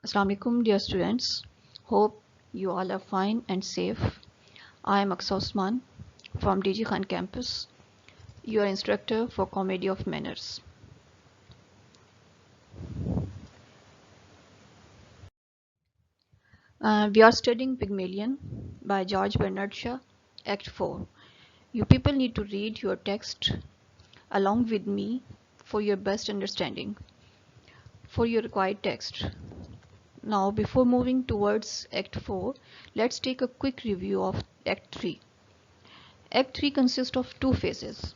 Assalamu alaikum, dear students. Hope you all are fine and safe. I am Aksa Osman from DG Khan campus, your instructor for Comedy of Manners. We are studying Pygmalion by George Bernard Shaw, Act 4. You people need to read your text along with me for your best understanding, for your required text. Now, before moving towards Act 4, let's take a quick review of Act 3. Act 3 consists of two phases.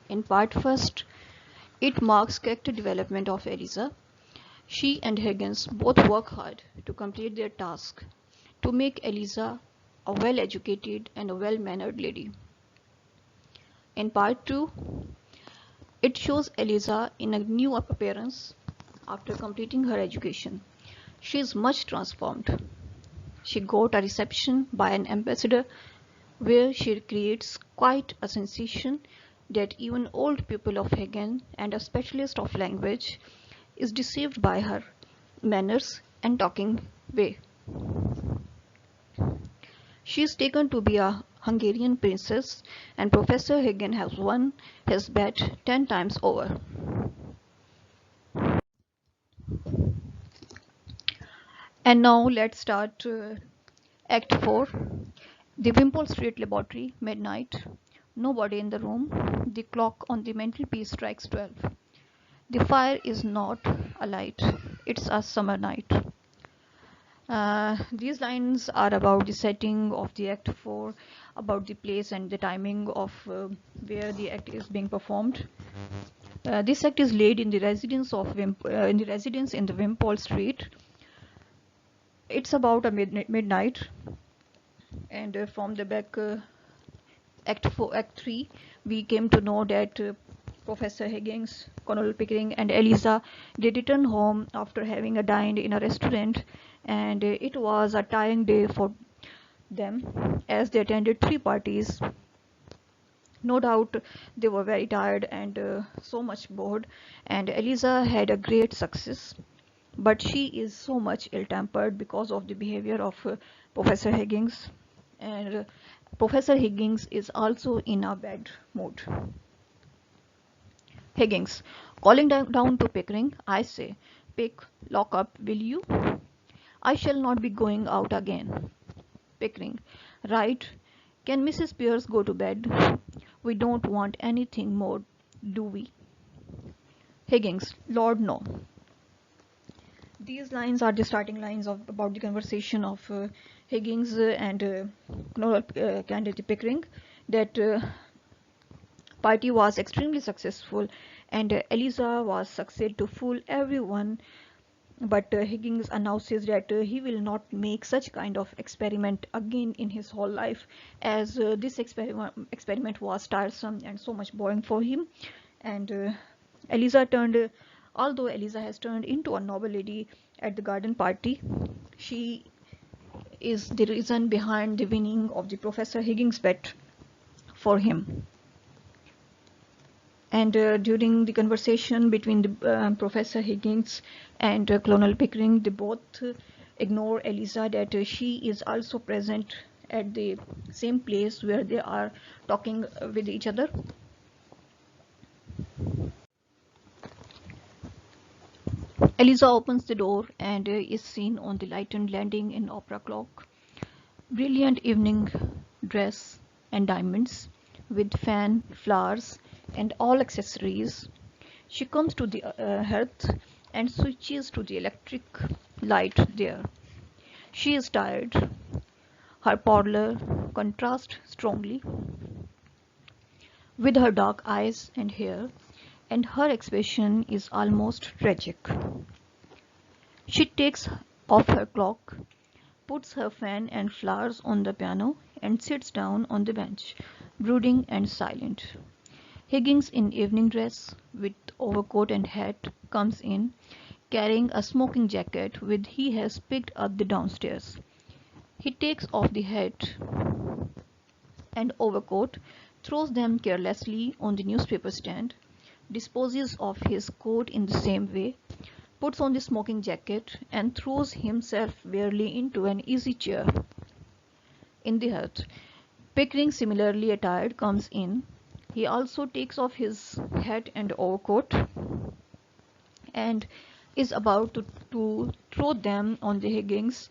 In part first, it marks character development of Eliza. She and Higgins both work hard to complete their task to make Eliza a well-educated and a well-mannered lady. In part 2, it shows Eliza in a new appearance after completing her education. She is much transformed. She got a reception by an ambassador where she creates quite a sensation that even old people of Hagen and a specialist of language is deceived by her manners and talking way. She is taken to be a Hungarian princess, and Professor Hagen has won his bet 10 times over. And now let's start Act 4. The Wimpole Street Laboratory, midnight. Nobody in the room. The clock on the mantelpiece strikes 12. The fire is not alight. It's a summer night. These lines are about the setting of the Act 4, about the place and the timing of where the act is being performed. This act is laid in the residence in the Wimpole Street. It's about a midnight, and from the back Act 3, we came to know that Professor Higgins, Colonel Pickering, and Eliza, they returned home after having dined in a restaurant, and it was a tiring day for them as they attended 3 parties. No doubt they were very tired and so much bored, and Eliza had a great success, but she is so much ill-tempered because of the behavior of Professor Higgins, and Professor Higgins is also in a bad mood. Higgins, calling down to Pickering, I say, Pick, lock up, will you? I shall not be going out again. Pickering, right. Can Mrs. Pierce go to bed? We don't want anything more, do we? Higgins, Lord, no. These lines are the starting lines about the conversation of Higgins and candidate Pickering. That party was extremely successful, and Eliza was succeeded to fool everyone. But Higgins announces that he will not make such kind of experiment again in his whole life, as this experiment was tiresome and so much boring for him. And although Eliza has turned into a noble lady at the garden party, she is the reason behind the winning of the Professor Higgins bet for him. And during the conversation between the Professor Higgins and Colonel Pickering, they both ignore Eliza that she is also present at the same place where they are talking with each other. Eliza opens the door and is seen on the lightened landing in Opera Clock. Brilliant evening dress and diamonds, with fan, flowers, and all accessories. She comes to the hearth and switches to the electric light there. She is tired. Her pallor contrasts strongly with her dark eyes and hair, and her expression is almost tragic. She takes off her cloak, puts her fan and flowers on the piano, and sits down on the bench, brooding and silent. Higgins, in evening dress, with overcoat and hat, comes in, carrying a smoking jacket which he has picked up the downstairs. He takes off the hat and overcoat, throws them carelessly on the newspaper stand, disposes of his coat in the same way, puts on the smoking jacket, and throws himself wearily into an easy chair in the hearth. Pickering, similarly attired, comes in. He also takes off his hat and overcoat and is about to throw them on the Higgins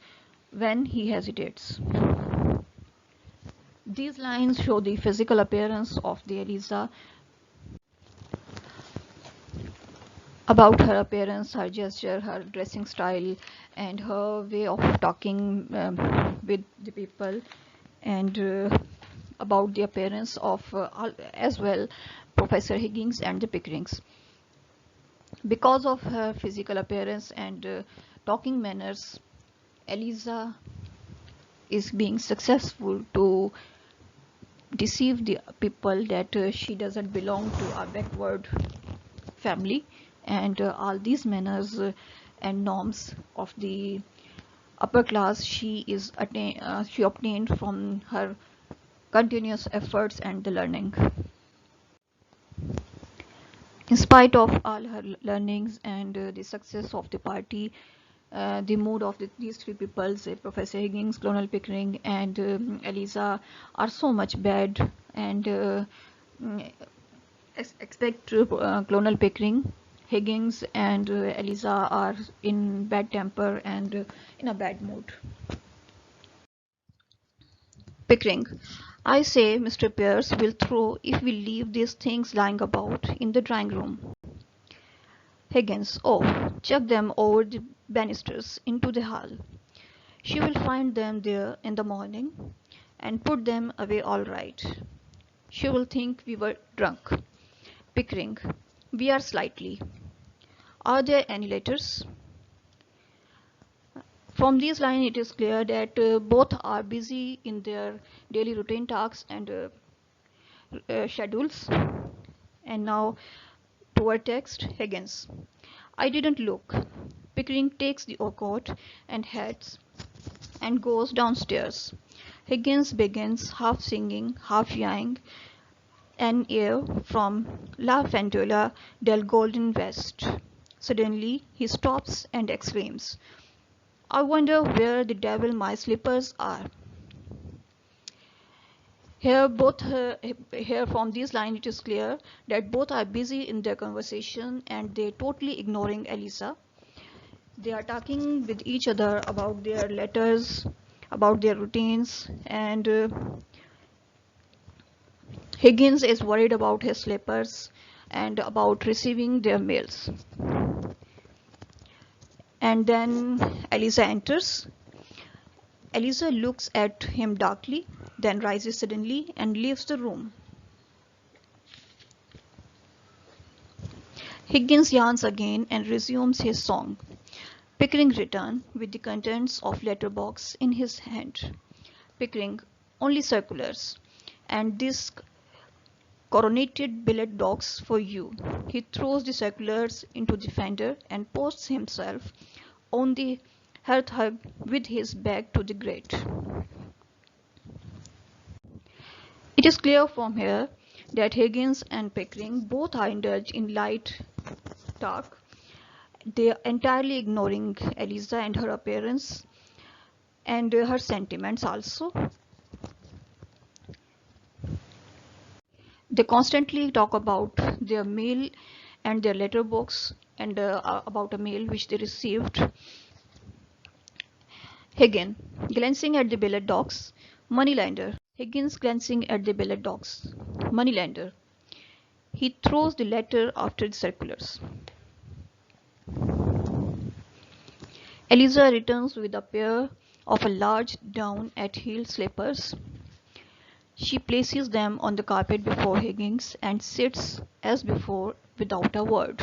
when he hesitates. These lines show the physical appearance of the Eliza, about her appearance, her gesture, her dressing style, and her way of talking with the people, and about the appearance of as well Professor Higgins and the Pickerings. Because of her physical appearance and talking manners, Eliza is being successful to deceive the people that she doesn't belong to a backward family, and all these manners and norms of the upper class she obtained from her continuous efforts and the learning. In spite of all her learnings and the success of the party, the mood of these three people, Professor Higgins, Colonel Pickering, and Eliza, are so much bad, and mm, expect Colonel Pickering, Higgins, and Eliza are in bad temper and in a bad mood. Pickering: I say Mr. Pierce will throw if we leave these things lying about in the drawing room. Higgins: oh, chuck them over the banisters into the hall. She will find them there in the morning and put them away all right. She will think we were drunk. Pickering: we are slightly. Are there any letters? From these lines it is clear that both are busy in their daily routine tasks and schedules. And now to our text. Higgins: I didn't look. Pickering takes the overcoat and hats and goes downstairs. Higgins begins half singing, half yawning an air from La Fantola del Golden West. Suddenly he stops and exclaims, I wonder where the devil my slippers are. Here from this line it is clear that both are busy in their conversation and they totally ignoring Eliza. They are talking with each other about their letters, about their routines, and Higgins is worried about his slippers and about receiving their mails. And then Eliza enters. Eliza looks at him darkly, then rises suddenly and leaves the room. Higgins yawns again and resumes his song. Pickering returns with the contents of letterbox in his hand. Pickering: only circulars, and this coronated billet dogs for you. He throws the circulars into the fender and posts himself on the hearthrug with his back to the grate. It is clear from here that Higgins and Pickering both are indulged in light talk. They are entirely ignoring Eliza and her appearance and her sentiments also. They constantly talk about their mail and their letterbox and about a mail which they received. Higgins glancing at the billet dogs. Moneylender. Higgins glancing at the billet dogs. Moneylender. He throws the letter after the circulars. Eliza returns with a pair of a large down-at-heel slippers. She places them on the carpet before Higgins and sits as before without a word.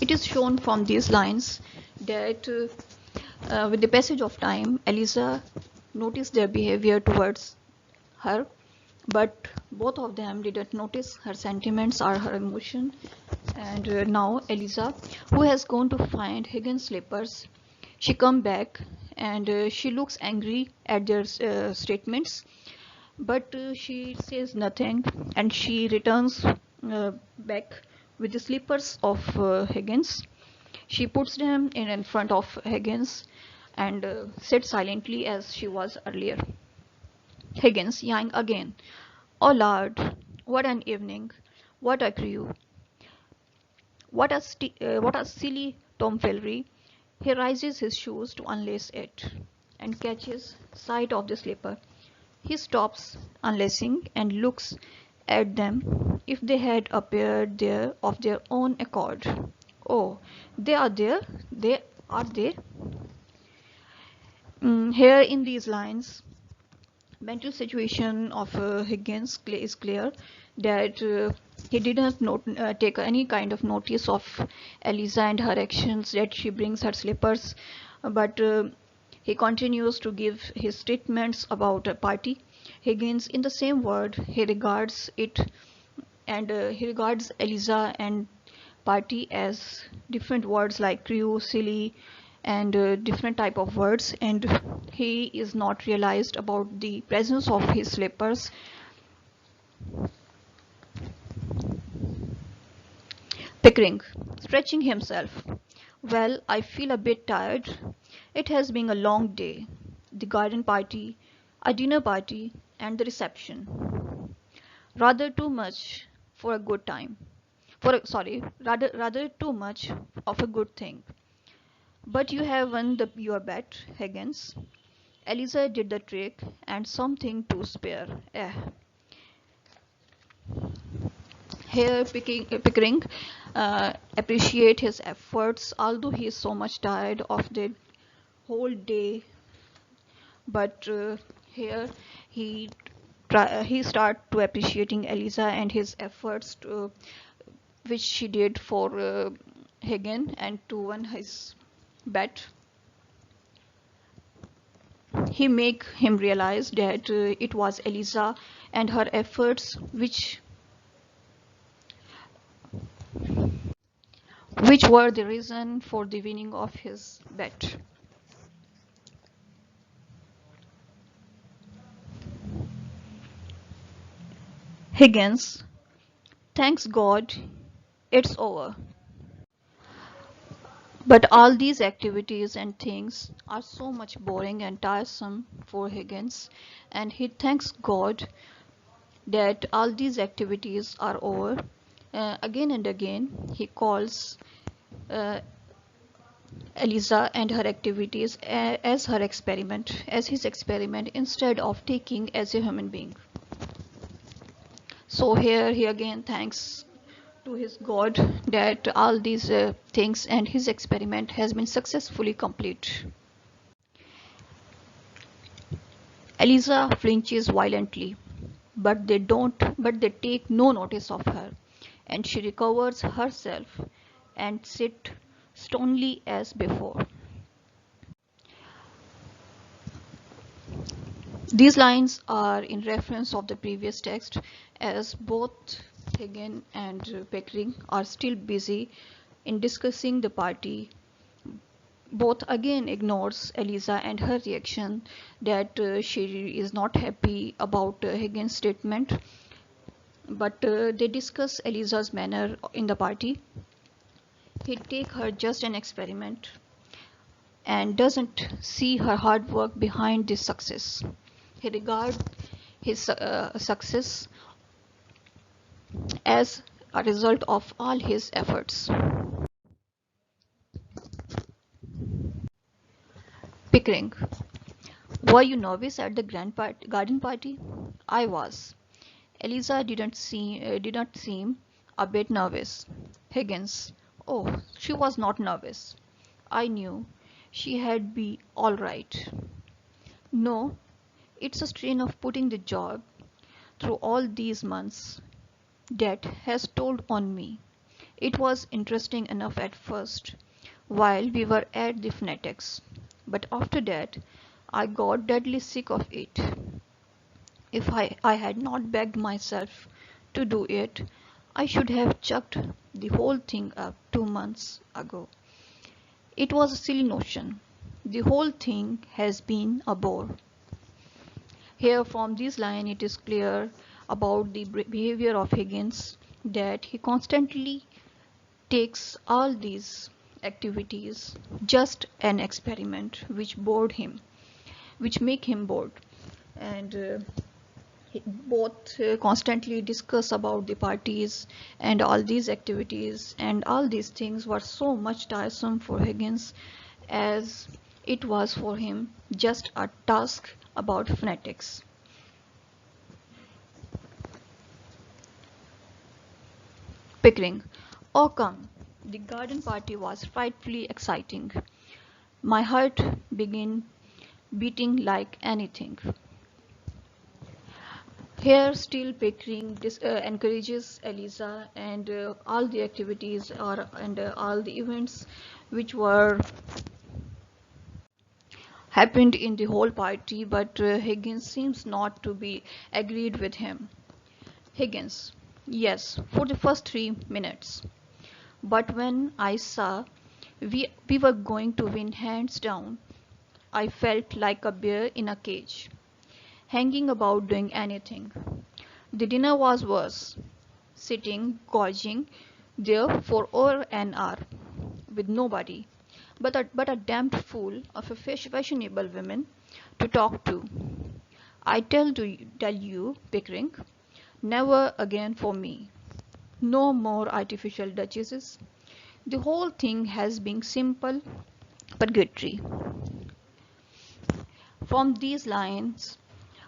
It is shown from these lines that with the passage of time, Eliza noticed their behavior towards her, but both of them didn't notice her sentiments or her emotion. And now Eliza, who has gone to find Higgins' slippers, she comes back and she looks angry at their statements, but she says nothing, and she returns back with the slippers of Higgins. She puts them in front of Higgins and sits silently as she was earlier. Higgins yelling again. Oh Lord, what an evening! What a crew! What a silly tomfoolery! He raises his shoes to unlace it, and catches sight of the slipper. He stops unlacing and looks at them if they had appeared there of their own accord. Oh, they are there. They are they? Here in these lines, mental situation of Higgins is clear that he didn't take any kind of notice of Eliza and her actions, that she brings her slippers, but he continues to give his statements about a party. Higgins, in the same word, he regards it, and he regards Eliza and party as different words like crew, silly, and different type of words, and he is not realized about the presence of his slippers. Pickering, stretching himself. Well, I feel a bit tired. It has been a long day. The garden party, a dinner party, and the reception. Rather too much for a good time. Rather too much of a good thing. But you have won your bet, Higgins. Eliza did the trick, and something to spare. Here, Pickering appreciate his efforts, although he is so much tired of the whole day. But here he he start to appreciating Eliza and his efforts to, which she did for Higgin, and to win his bet. He make him realize that it was Eliza and her efforts which were the reason for the winning of his bet. Higgins, thanks God, it's over. But all these activities and things are so much boring and tiresome for Higgins, and he thanks God that all these activities are over. Again and again, he calls uh, Eliza and her activities as her experiment, as his experiment, instead of taking as a human being. So here he again thanks to his God that all these things and his experiment has been successfully complete. Eliza flinches violently, but they take no notice of her, and she recovers herself and sits stonily as before. These lines are in reference of the previous text, as both Hagen and Pickering are still busy in discussing the party. Both again ignores Eliza and her reaction that she is not happy about Higgins' statement, but they discuss Eliza's manner in the party. He take her just an experiment and doesn't see her hard work behind this success. He regards his success as a result of all his efforts. Pickering, were you nervous at the garden party? I was. Eliza did not seem a bit nervous. Higgins, oh, she was not nervous. I knew she had be all right. No, it's a strain of putting the job through all these months that has told on me. It was interesting enough at first while we were at the phonetics, but after that I got deadly sick of it. If I had not begged myself to do it, I should have chucked the whole thing up 2 months ago. It was a silly notion. The whole thing has been a bore. Here from this line it is clear about the behavior of Higgins that he constantly takes all these activities just an experiment which make him bored, and both constantly discuss about the parties and all these activities, and all these things were so much tiresome for Higgins as it was for him just a task about phonetics. Pickering. Oh come, the garden party was frightfully exciting. My heart began beating like anything. Here still Pickering encourages Eliza, and all the activities and all the events which were happened in the whole party, but Higgins seems not to be agreed with him. Higgins: yes, for the first 3 minutes. But when I saw we were going to win hands down, I felt like a bear in a cage, hanging about doing anything. The dinner was worse, sitting gorging there for over an hour with nobody but a damned fool of a fashionable woman to talk to. I tell you, Pickering, never again for me. No more artificial duchesses. The whole thing has been simple purgatory. From these lines,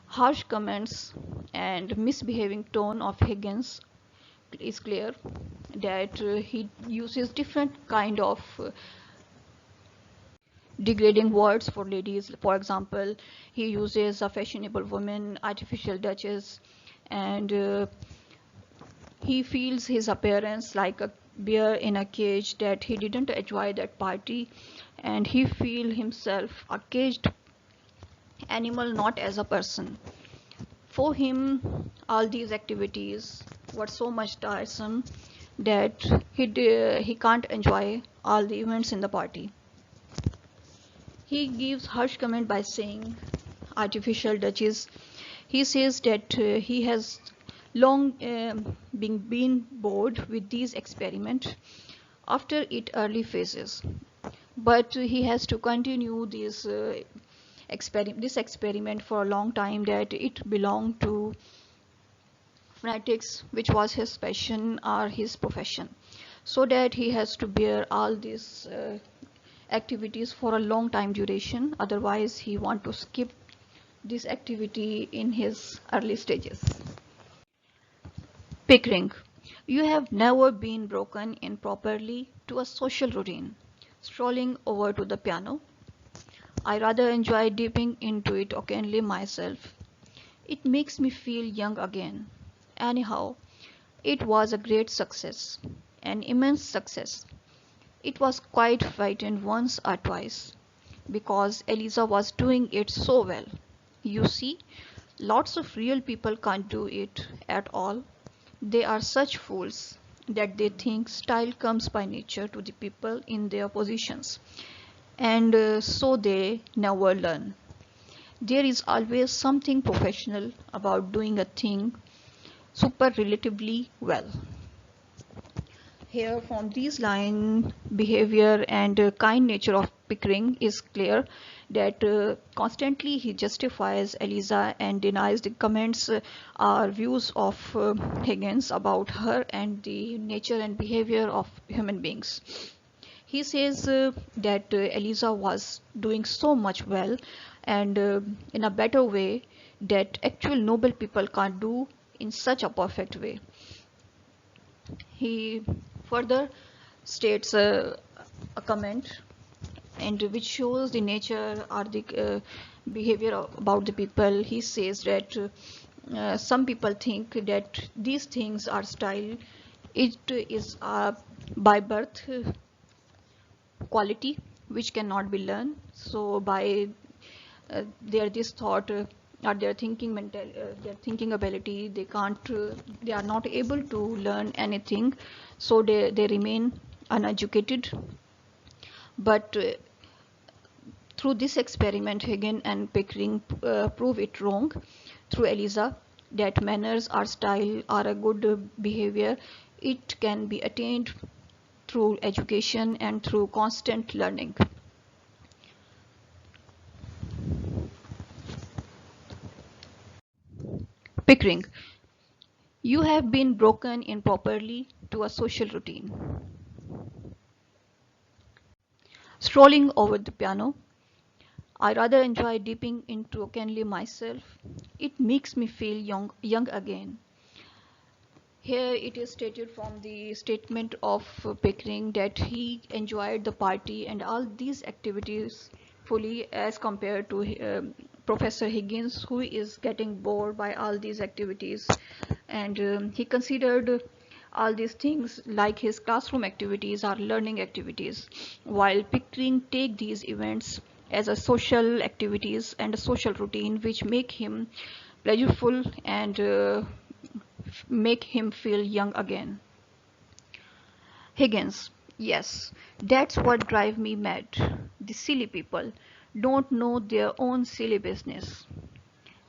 harsh comments and misbehaving tone of Higgins is clear that he uses different kind of degrading words for ladies. For example, he uses a fashionable woman, artificial duchess, and he feels his appearance like a bear in a cage, that he didn't enjoy that party, and he feel himself a caged animal, not as a person. For him, all these activities were so much tiresome that he can't enjoy all the events in the party. He gives harsh comment by saying artificial duchess. He says that he has long been bored with these experiments after its early phases, but he has to continue this experiment for a long time, that it belonged to phonetics, which was his passion or his profession, so that he has to bear all these activities for a long time duration. Otherwise he want to skip this activity in his early stages. Pickering: you have never been broken in properly to a social routine. Strolling over to the piano. I rather enjoy dipping into it occasionally myself. It makes me feel young again. Anyhow, it was a great success, an immense success. It was quite frightened once or twice, because Eliza was doing it so well. You see, lots of real people can't do it at all. They are such fools that they think style comes by nature to the people in their positions, and so they never learn. There is always something professional about doing a thing superlatively well. Here from these lines, behavior and kind nature of Pickering is clear, that constantly he justifies Eliza and denies the comments or views of Higgins about her and the nature and behavior of human beings. He says that Eliza was doing so much well, and in a better way that actual noble people can't do in such a perfect way. He further states a comment, and which shows the nature or the behavior about the people. He says that some people think that these things are style. It is by birth quality which cannot be learned. So by their this thought or their thinking ability, they are not able to learn anything, so they remain uneducated. But through this experiment, Higgins and Pickering prove it wrong through Eliza, that manners or style or a good behavior, it can be attained through education and through constant learning. Pickering. You have been broken in properly to a social routine. Strolling over the piano. I rather enjoy dipping into a candy myself. It makes me feel young again. Here it is stated from the statement of Pickering that he enjoyed the party and all these activities fully as compared to Professor Higgins, who is getting bored by all these activities, and he considered all these things like his classroom activities or learning activities, while Pickering take these events as a social activities and a social routine which make him pleasureful and make him feel young again. Higgins. Yes, that's what drives me mad. The silly people don't know their own silly business.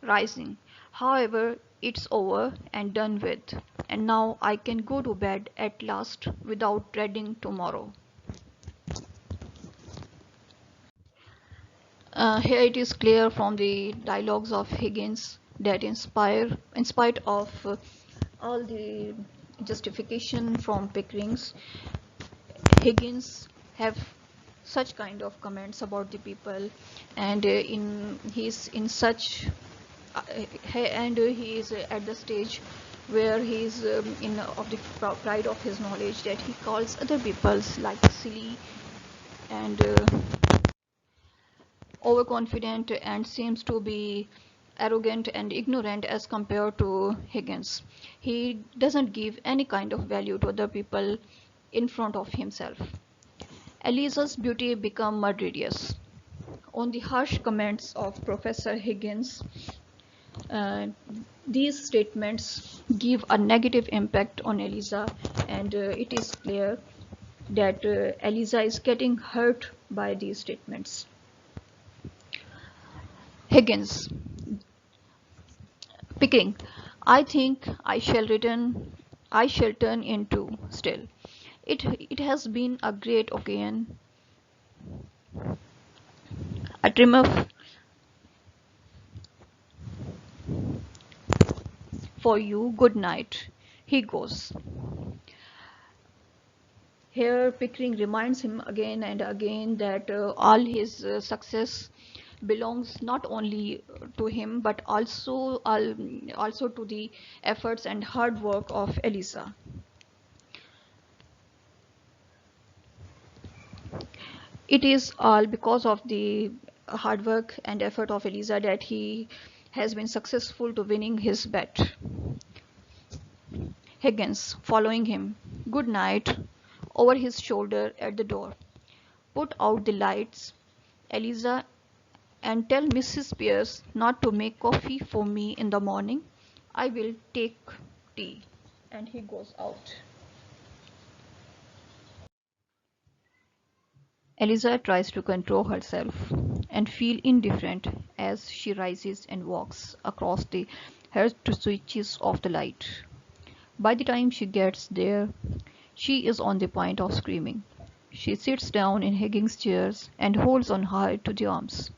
Rising. However, it's over and done with, and now I can go to bed at last without dreading tomorrow. Here it is clear from the dialogues of Higgins that in spite of all the justification from Pickering's, Higgins have such kind of comments about the people, and in he's in such and he is at the stage where he is in of the pride of his knowledge that he calls other people's like silly and overconfident and seems to be arrogant and ignorant as compared to Higgins. He doesn't give any kind of value to other people in front of himself. Eliza's beauty became murderous. On the harsh comments of Professor Higgins, uh, these statements give a negative impact on Eliza, and it is clear that Eliza is getting hurt by these statements. Higgins. Picking. I think I shall turn into still. It has been a great occasion. A triumph for you. Good night. He goes. Here Pickering reminds him again and again that all his success belongs not only to him but also to the efforts and hard work of Elisa. It is all because of the hard work and effort of Elisa that he has been successful to winning his bet. Higgins, following him. Good night. Over his shoulder at the door. Put out the lights, Eliza, and tell Mrs. Pierce not to make coffee for me in the morning. I will take tea. And he goes out. Eliza tries to control herself and feel indifferent as she rises and walks across the her to switches of the light. By the time she gets there, she is on the point of screaming. She sits down in Higgins' chairs and holds on hard to the arms.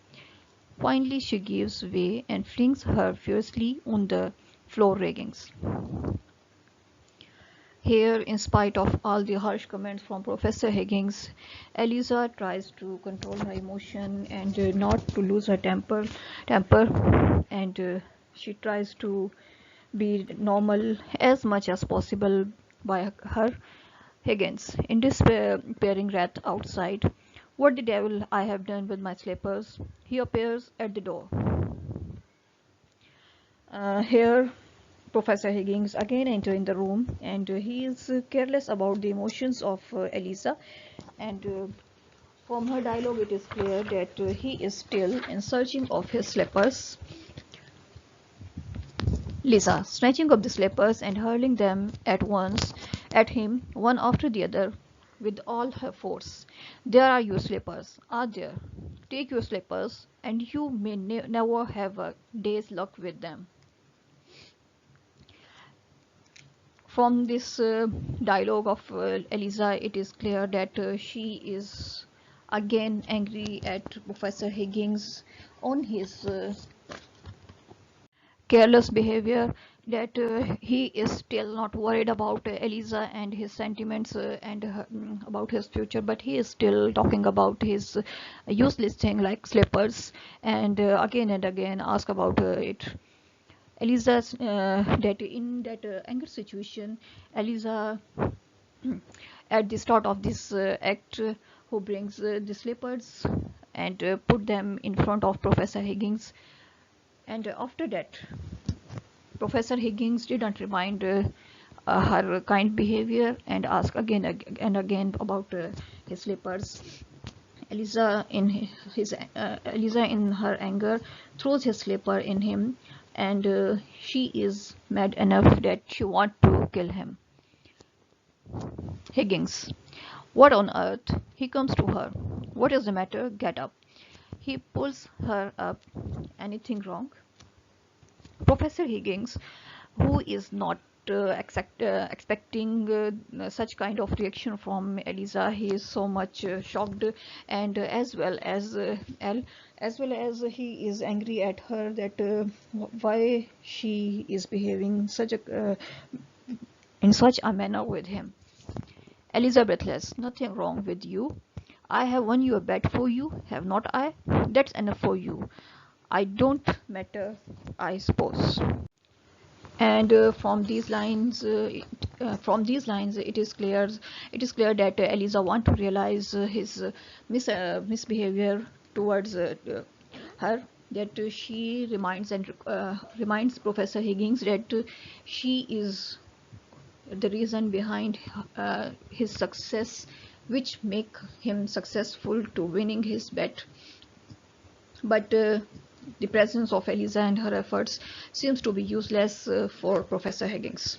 Finally, she gives way and flings her fiercely on the floor railings. Here, in spite of all the harsh comments from Professor Higgins, Eliza tries to control her emotion and not to lose her temper, and she tries to be normal as much as possible by her. Higgins, in despairing wrath outside, what the devil I have done with my slippers? He appears at the door. Here, Professor Higgins again entering the room, and he is careless about the emotions of Elisa, and from her dialogue it is clear that he is still in searching of his slippers. Lisa, snatching up the slippers and hurling them at once at him, one after the other, with all her force. There are your slippers, are there? Take your slippers, and you may never have a day's luck with them. From this dialogue of Eliza, it is clear that she is again angry at Professor Higgins on his careless behavior, that he is still not worried about Eliza and his sentiments and about his future, but he is still talking about his useless thing like slippers, and again ask about it. Eliza's that in that anger situation, Eliza at the start of this act, who brings the slippers and put them in front of Professor Higgins, and after that Professor Higgins didn't remind her kind behavior and ask again and again about his slippers. Eliza in her anger throws his slipper in him, and she is mad enough that she wants to kill him. Higgins, what on earth? He comes to her. What is the matter? Get up. He pulls her up. Anything wrong? Professor Higgins, who is not expecting such kind of reaction from Eliza, he is so much shocked, and as well as he is angry at her that why she is behaving in such a manner with him. Eliza breathless, nothing wrong with you. I have won you a bet for you, have not I? That's enough for you. I don't matter, I suppose. And from these lines, it is clear that Eliza want to realize his misbehavior towards her. That she reminds Professor Higgins that she is the reason behind his success, which make him successful to winning his bet. But the presence of Eliza and her efforts seems to be useless for Professor Higgins.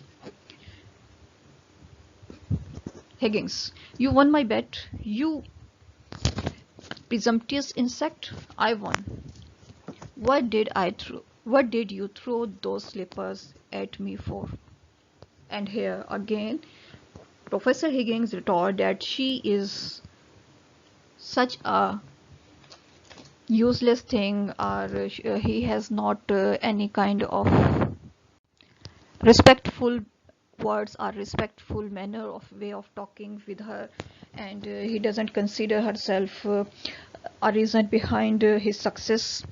Higgins, you won my bet, you presumptuous insect. I won. What did you throw those slippers at me for? And here again, Professor Higgins retorted that she is such a useless thing, or he has not any kind of respectful words or respectful manner of way of talking with her, and he doesn't consider herself a reason behind his success.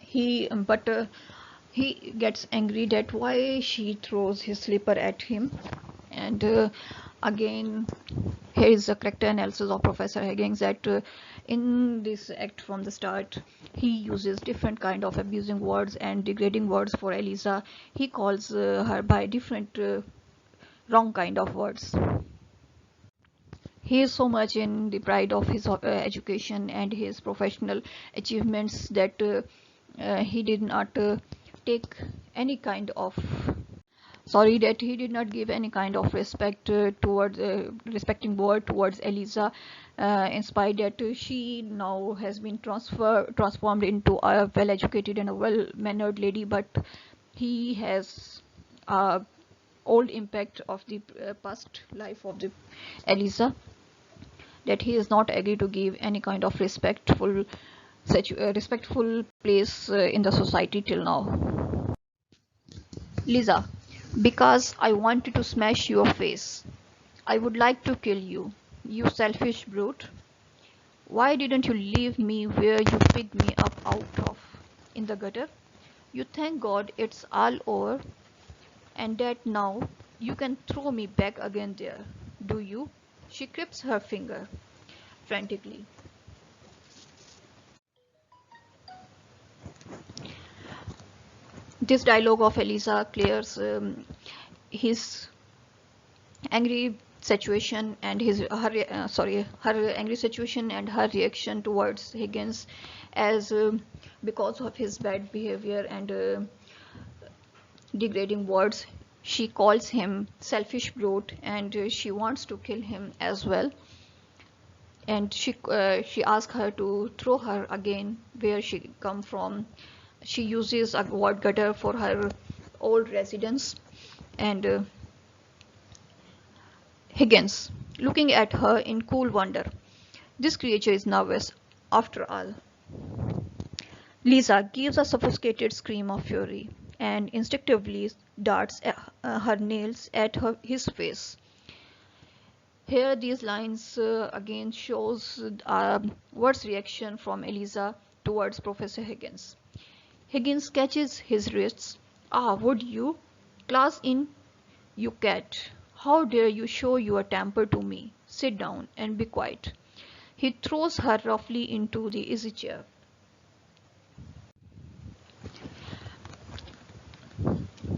He gets angry that why she throws his slipper at him, and again here is the character analysis of Professor Higgins, that in this act from the start he uses different kind of abusing words and degrading words for Eliza. He calls her by different wrong kind of words. He is so much in the pride of his education and his professional achievements that he did not take any kind of that he did not give any kind of respect towards respecting word towards Eliza, in spite that she now has been transformed into a well-educated and a well-mannered lady, but he has old impact of the past life of the Eliza, that he is not agree to give any kind of respectful place in the society till now. Lisa, because I wanted to smash your face. I would like to kill you, you selfish brute. Why didn't you leave me where you picked me up out of, in the gutter? You thank God it's all over, and that now you can throw me back again there, do you? She grips her finger frantically. This dialogue of Eliza clears his angry situation and her angry situation and her reaction towards Higgins, as because of his bad behavior and degrading words, she calls him selfish brute, and she wants to kill him as well. And she asks her to throw her again where she come from. She uses a word gutter for her old residence, and Higgins, looking at her in cool wonder. This creature is nervous, after all. Lisa gives a suffocated scream of fury and instinctively darts her nails at his face. Here, these lines again shows what's reaction from Eliza towards Professor Higgins. Higgins catches his wrists. Ah, would you? Class in, you cat. How dare you show your temper to me? Sit down and be quiet. He throws her roughly into the easy chair.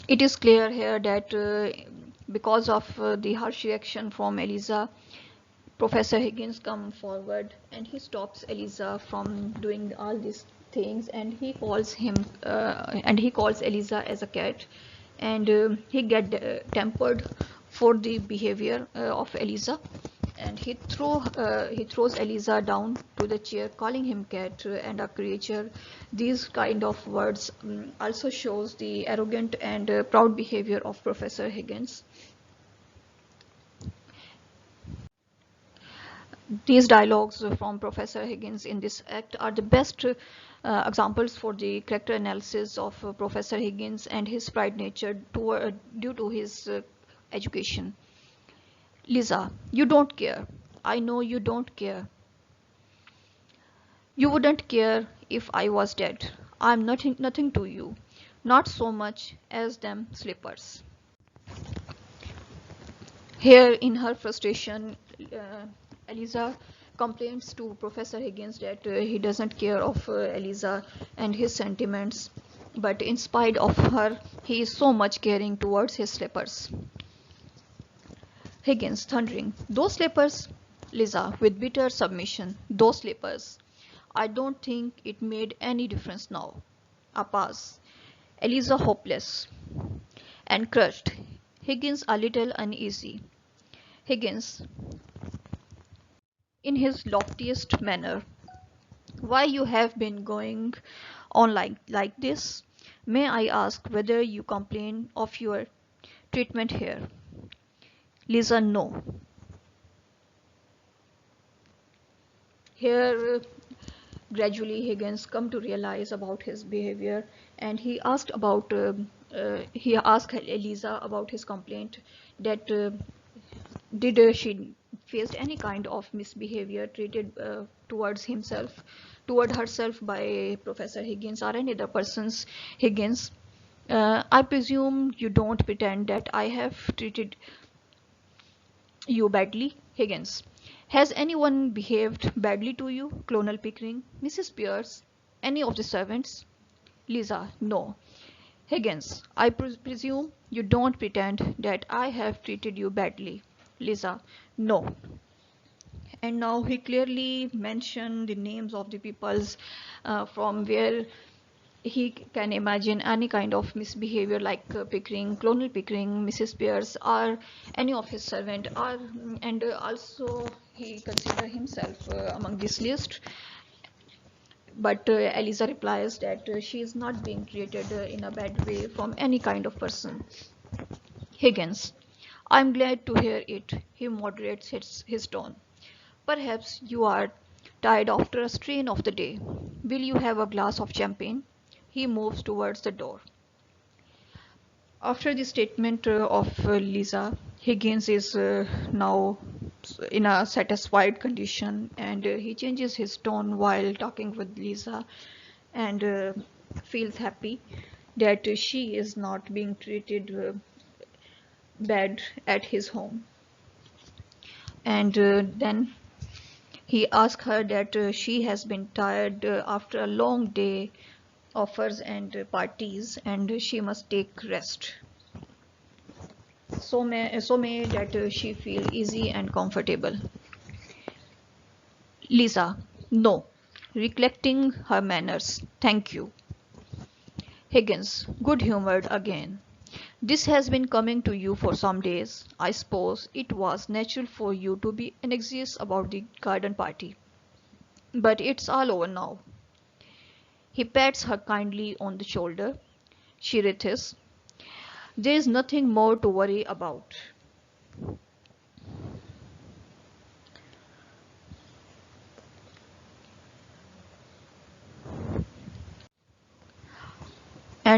It is clear here that because of the harsh reaction from Eliza, Professor Higgins comes forward and he stops Eliza from doing all these things, and he calls Eliza as a cat, and he get tempered for the behavior of Eliza, and he throws Eliza down to the chair, calling him cat and a creature. These kind of words also shows the arrogant and proud behavior of Professor Higgins. These dialogues from Professor Higgins in this act are the best examples for the character analysis of Professor Higgins and his pride nature due to his education. Lisa, you don't care. I know you don't care. You wouldn't care if I was dead. I'm nothing to you. Not so much as them slippers. Here, in her frustration, Eliza complains to Professor Higgins that he doesn't care of Eliza and his sentiments, but in spite of her, he is so much caring towards his slippers. Higgins, thundering, those slippers? Lisa, with bitter submission, those slippers. I don't think it made any difference now. A pause. Eliza hopeless and crushed. Higgins a little uneasy. Higgins, in his loftiest manner, why you have been going on like this? May I ask whether you complain of your treatment here? Lisa, no. Here, gradually Higgins come to realize about his behavior, and he asked Eliza about his complaint, that did she faced any kind of misbehavior treated toward herself by Professor Higgins or any other persons. Higgins, I presume you don't pretend that I have treated you badly. Higgins, has anyone behaved badly to you? Colonel Pickering, Mrs. Pierce, any of the servants? Lisa, no. Higgins, I presume you don't pretend that I have treated you badly. Lisa, no. And now he clearly mentioned the names of the peoples from where he can imagine any kind of misbehavior, like Pickering, Colonel Pickering, Mrs. Pierce, or any of his servant, or and also he consider himself among this list. But Eliza replies that she is not being treated in a bad way from any kind of person. Higgins, I'm glad to hear it. He moderates his tone. Perhaps you are tired after a strain of the day. Will you have a glass of champagne? He moves towards the door. After the statement of Lisa, Higgins is now in a satisfied condition, and he changes his tone while talking with Lisa, and feels happy that she is not being treated bad at his home. And then he asks her that she has been tired after a long day offers and parties, and she must take rest. So may that she feel easy and comfortable. Lisa, no. Recollecting her manners. Thank you. Higgins, good-humored again. This has been coming to you for some days. I suppose it was natural for you to be anxious about the garden party. But it's all over now. He pats her kindly on the shoulder. She writhes. There is nothing more to worry about.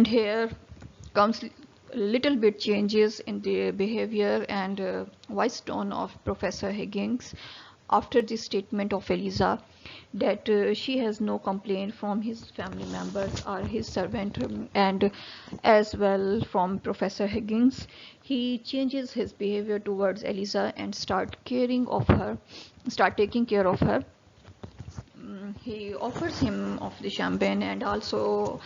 And here comes little bit changes in the behavior and voice tone of Professor Higgins after the statement of Eliza that she has no complaint from his family members or his servant, and as well from Professor Higgins. He changes his behavior towards Eliza and start taking care of her. He offers him of the champagne and also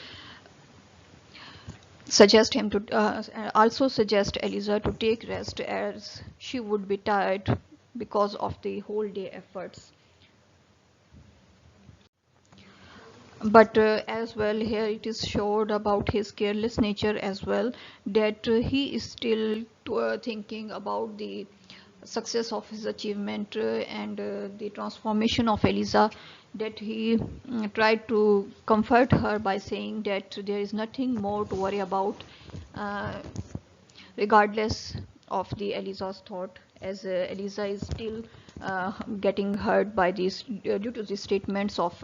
suggest Eliza to take rest as she would be tired because of the whole day efforts. But as well here it is showed about his careless nature as well, that he is still thinking about the success of his achievement and the transformation of Eliza, that he tried to comfort her by saying that there is nothing more to worry about, uh, regardless of the Eliza's thought, as Eliza is still getting hurt by these due to the statements of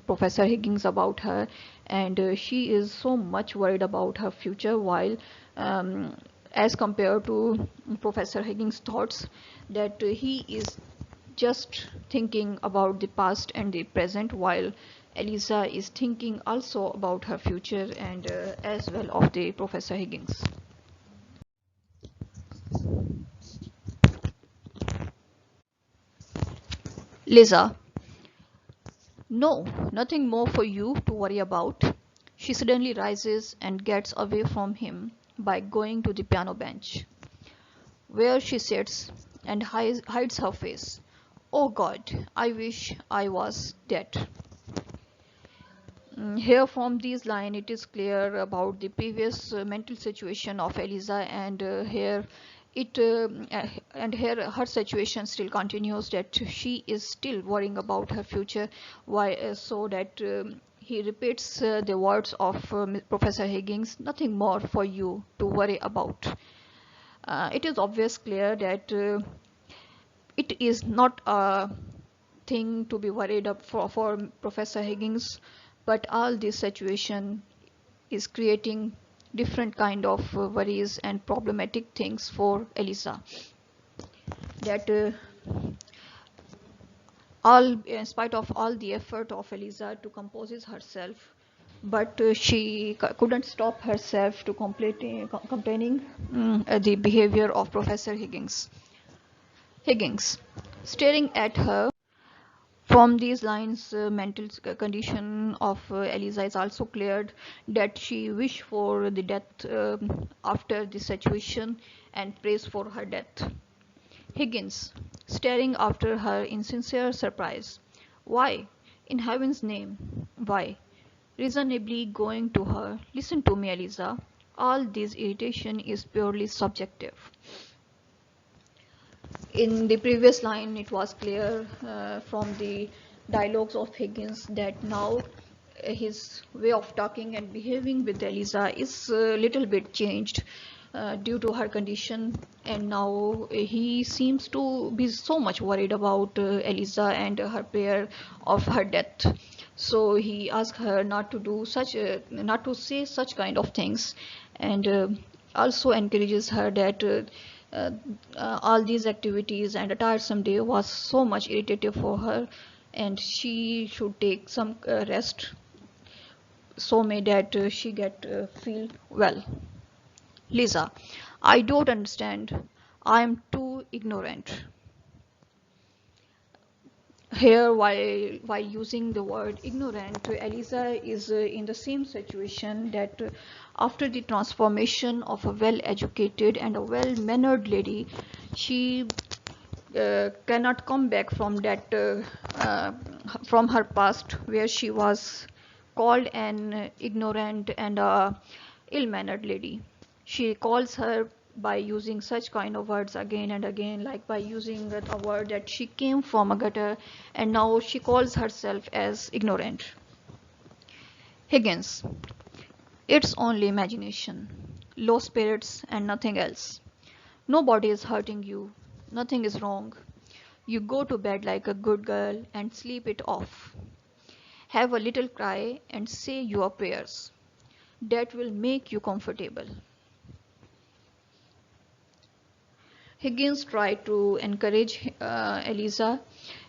Professor Higgins about her, and she is so much worried about her future, while as compared to Professor Higgins' thoughts, that he is just thinking about the past and the present, while Eliza is thinking also about her future and as well of the Professor Higgins. Liza: no, nothing more for you to worry about. She suddenly rises and gets away from him by going to the piano bench, where she sits and hides her face. Oh God, I wish I was dead. Here from these lines it is clear about the previous mental situation of Eliza, and it and here her situation still continues, that she is still worrying about her future. Why so that he repeats the words of Professor Higgins: nothing more for you to worry about. It is obvious clear that it is not a thing to be worried up for Professor Higgins, but all this situation is creating different kind of worries and problematic things for Eliza. That all, in spite of all the effort of Eliza to compose herself, but she couldn't stop herself to complaining the behavior of Professor Higgins. Higgins, staring at her. From these lines, mental condition of Eliza is also cleared, that she wished for the death after the situation and prays for her death. Higgins, staring after her in sincere surprise. Why? In heaven's name, why? Reasonably going to her. Listen to me, Eliza. All this irritation is purely subjective. In the previous line it was clear from the dialogues of Higgins that now his way of talking and behaving with Eliza is a little bit changed due to her condition, and now he seems to be so much worried about Eliza and her prayer of her death. So he asked her not to do such not to say such kind of things, and also encourages her that uh, all these activities and a tiresome day was so much irritative for her, and she should take some rest, so may that she get feel well. Lisa: I don't understand. I am too ignorant. Here, while using the word ignorant, Eliza is in the same situation, that after the transformation of a well-educated and a well-mannered lady, she cannot come back from that from her past, where she was called an ignorant and ill-mannered lady. She calls her by using such kind of words again and again, like by using a word that she came from a gutter, and now she calls herself as ignorant. Higgins: it's only imagination, low spirits and nothing else. Nobody is hurting you, nothing is wrong. You go to bed like a good girl and sleep it off. Have a little cry and say your prayers. that will make you comfortable. Higgins tried to encourage Eliza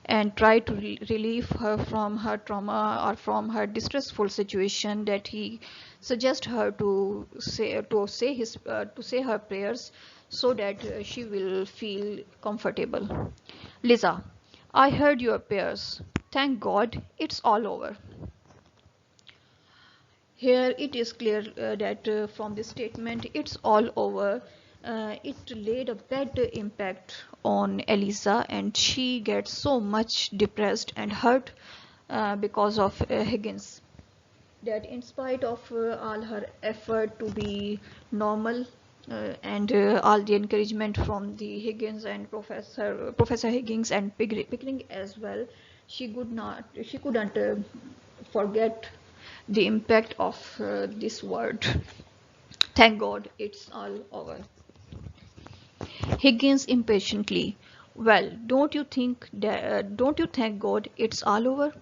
and tried to relieve her from her trauma or from her distressful situation, that he suggests her to say her prayers so that she will feel comfortable. Lisa, I heard your prayers. Thank God it's all over. Here it is clear that from this statement, it's all over. It laid a bad impact on Elisa, and she gets so much depressed and hurt because of Higgins. That in spite of all her effort to be normal and all the encouragement from the Higgins and Professor Higgins and Pickering as well, she couldn't forget the impact of this word. Thank God it's all over. Higgins impatiently. Well, don't you thank God it's all over?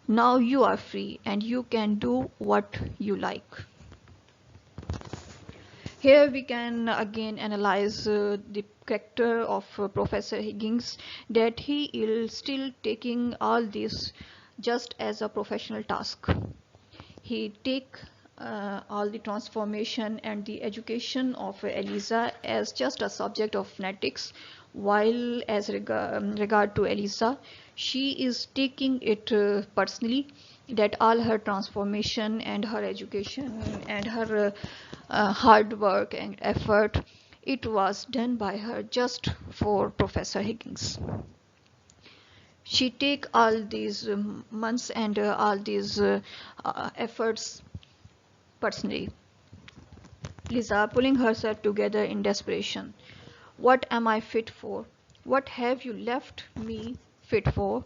Now you are free and you can do what you like. Here we can again analyze the character of Professor Higgins, that he is still taking all this just as a professional task. He take all the transformation and the education of Eliza as just a subject of phonetics, while as regard to Eliza, she is taking it personally, that all her transformation and her education and her hard work and effort, it was done by her just for Professor Higgins. She take all these months and all these efforts personally. Lisa pulling herself together in desperation. What am I fit for? What have you left me fit for?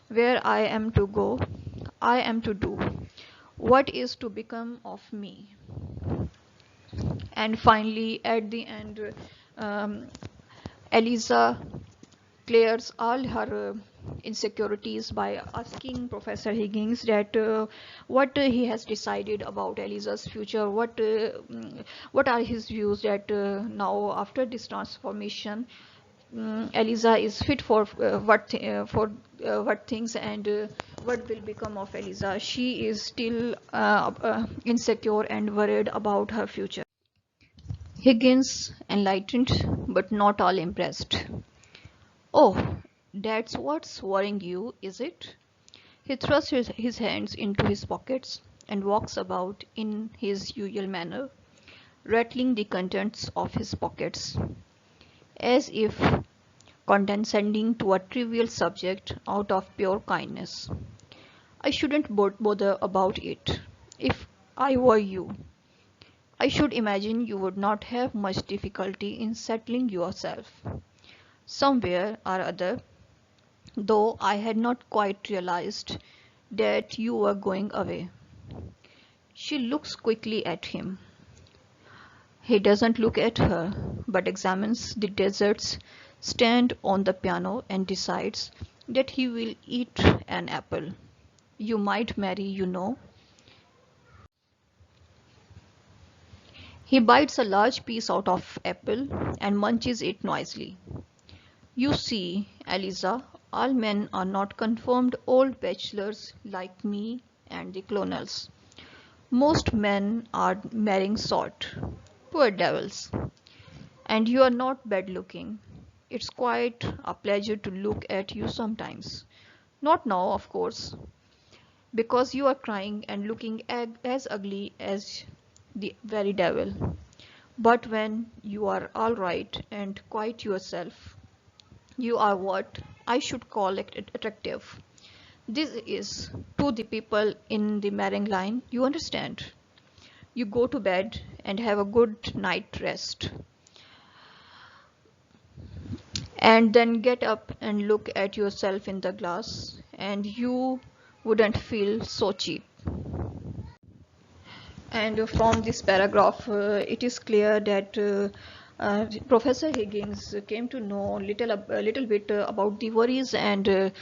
Where I am to go? I am to do. What is to become of me? And finally, at the end, um, Eliza clears all her insecurities by asking Professor Higgins that what he has decided about Eliza's future, what are his views, that now after this transformation, Eliza is fit for what things, and what will become of Eliza. She is still insecure and worried about her future. Higgins enlightened but not all impressed. Oh, that's what's worrying you, is it? He thrusts his hands into his pockets and walks about in his usual manner, rattling the contents of his pockets, as if condescending to a trivial subject out of pure kindness. I shouldn't bother about it. If I were you, I should imagine you would not have much difficulty in settling yourself. Somewhere or other, though I had not quite realized that you were going away. She looks quickly at him. He doesn't look at her, but examines the desserts stand on the piano and decides that he will eat an apple. You might marry, you know. He bites a large piece out of apple and munches it noisily. You see, Eliza, all men are not confirmed old bachelors like me and the colonels. Most men are marrying sort. Poor devils. And you are not bad looking. It's quite a pleasure to look at you sometimes. Not now, of course, because you are crying and looking as ugly as the very devil. But when you are all right and quite yourself, you are what I should call attractive. This is to the people in the marrying line, you understand. You go to bed and have a good night rest, and then get up and look at yourself in the glass, and you wouldn't feel so cheap. And from this paragraph, it is clear that Professor Higgins came to know a little bit about the worries and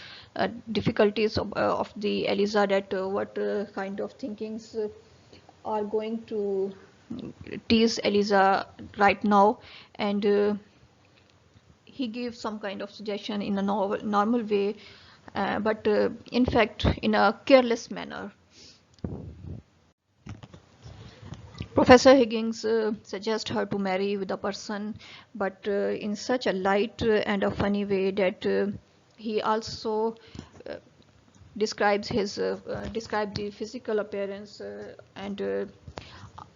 difficulties of the Eliza, that what kind of thinkings are going to tease Eliza right now, and he gives some kind of suggestion in a normal way, but in fact in a careless manner. Professor Higgins suggests her to marry with a person, but in such a light and a funny way that he also uh, describes the physical appearance and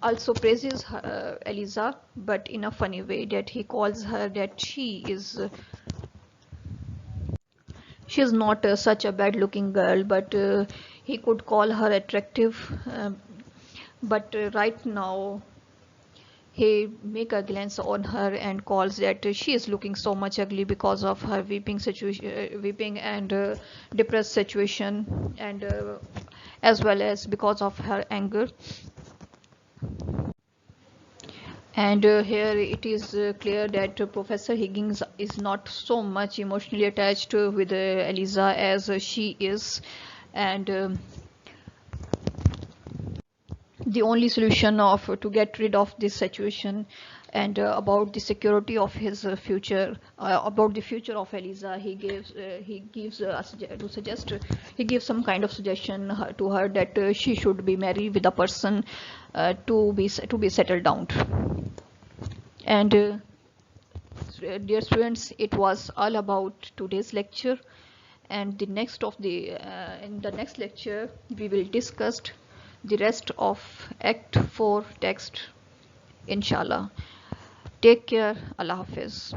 also praises her, Eliza, but in a funny way that he calls her that she is not such a bad looking girl, but he could call her attractive. But right now he make a glance on her and calls that she is looking so much ugly because of her weeping situation, weeping and depressed situation, and as well as because of her anger. And here it is clear that Professor Higgins is not so much emotionally attached with Eliza as she is, and the only solution of to get rid of this situation and about the security of his future, about the future of Eliza, he gives to suggest he gives some kind of suggestion to her that she should be married with a person to be settled down. And dear students, it was all about today's lecture, and the next of the in the next lecture we will discuss the rest of Act 4 text, inshallah. Take care. Allah Hafiz.